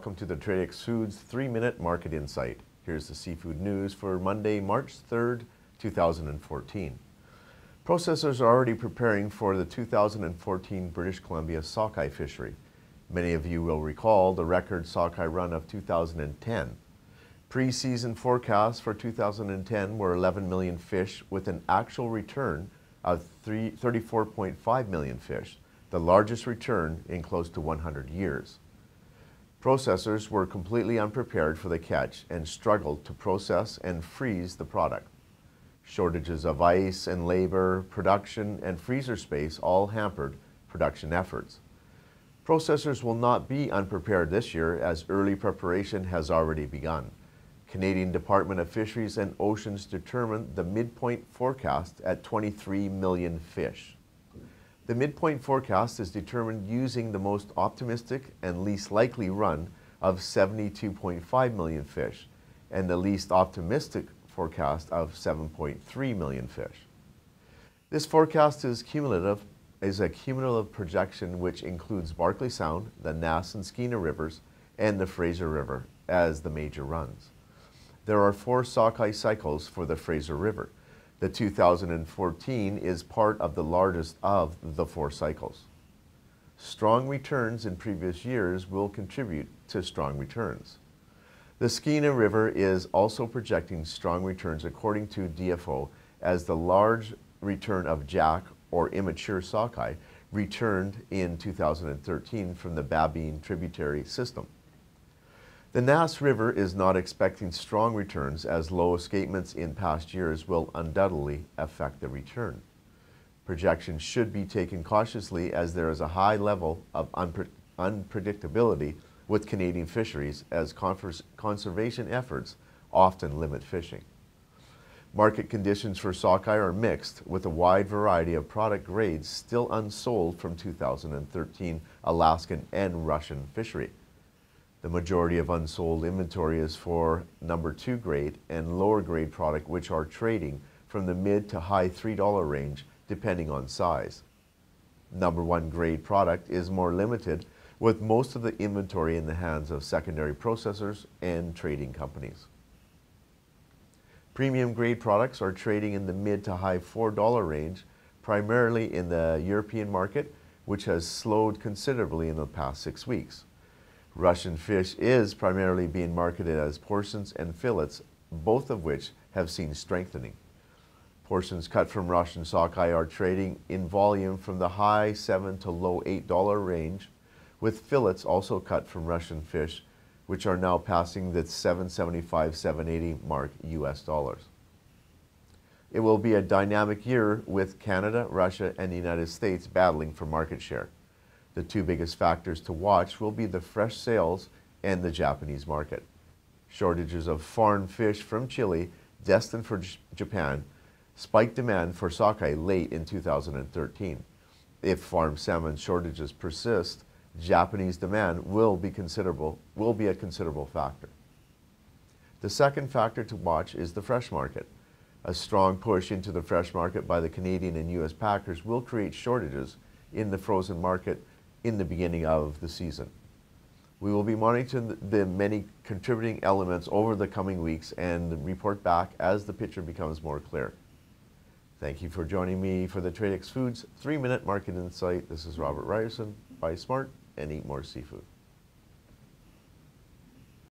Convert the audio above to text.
welcome to the Tradex Foods 3-Minute Market Insight. Here's the seafood news for Monday, March 3rd, 2014. Processors are already preparing for the 2014 British Columbia sockeye fishery. Many of you will recall the record sockeye run of 2010. Pre-season forecasts for 2010 were 11 million fish with an actual return of 34.5 million fish, the largest return in close to 100 years. Processors were completely unprepared for the catch and struggled to process and freeze the product. Shortages of ice and labor, production, and freezer space all hampered production efforts. Processors will not be unprepared this year as early preparation has already begun. Canadian Department of Fisheries and Oceans determined the midpoint forecast at 23 million fish. The midpoint forecast is determined using the most optimistic and least likely run of 72.5 million fish and the least optimistic forecast of 7.3 million fish. This forecast is a cumulative projection which includes Barkley Sound, the Nass and Skeena rivers, and the Fraser River as the major runs. There are 4 sockeye cycles for the Fraser River. The 2014 is part of the largest of the 4 cycles. Strong returns in previous years will contribute to strong returns. The Skeena River is also projecting strong returns according to DFO as the large return of jack or immature sockeye returned in 2013 from the Babine tributary system. The Nass River is not expecting strong returns as low escapements in past years will undoubtedly affect the return. Projections should be taken cautiously as there is a high level of unpredictability with Canadian fisheries as conservation efforts often limit fishing. Market conditions for sockeye are mixed with a wide variety of product grades still unsold from 2013 Alaskan and Russian fishery. The majority of unsold inventory is for number 2 grade and lower grade product which are trading from the mid to high $3 range depending on size. Number 1 grade product is more limited with most of the inventory in the hands of secondary processors and trading companies. Premium grade products are trading in the mid to high $4 range, primarily in the European market, which has slowed considerably in the past 6 weeks. Russian fish is primarily being marketed as portions and fillets, both of which have seen strengthening. Portions cut from Russian sockeye are trading in volume from the high $7 to low $8 range, with fillets also cut from Russian fish, which are now passing the $7.75, $7.80 mark US dollars. It will be a dynamic year with Canada, Russia, and the United States battling for market share. The 2 biggest factors to watch will be the fresh sales and the Japanese market. Shortages of foreign fish from Chile, destined for Japan, spiked demand for sockeye late in 2013. If farm salmon shortages persist, Japanese demand will be a considerable factor. The second factor to watch is the fresh market. A strong push into the fresh market by the Canadian and US packers will create shortages in the frozen market in the beginning of the season. We will be monitoring the many contributing elements over the coming weeks and report back as the picture becomes more clear. Thank you for joining me for the Tradex Foods 3-Minute Market Insight. This is Robert Reierson. Buy smart and eat more seafood.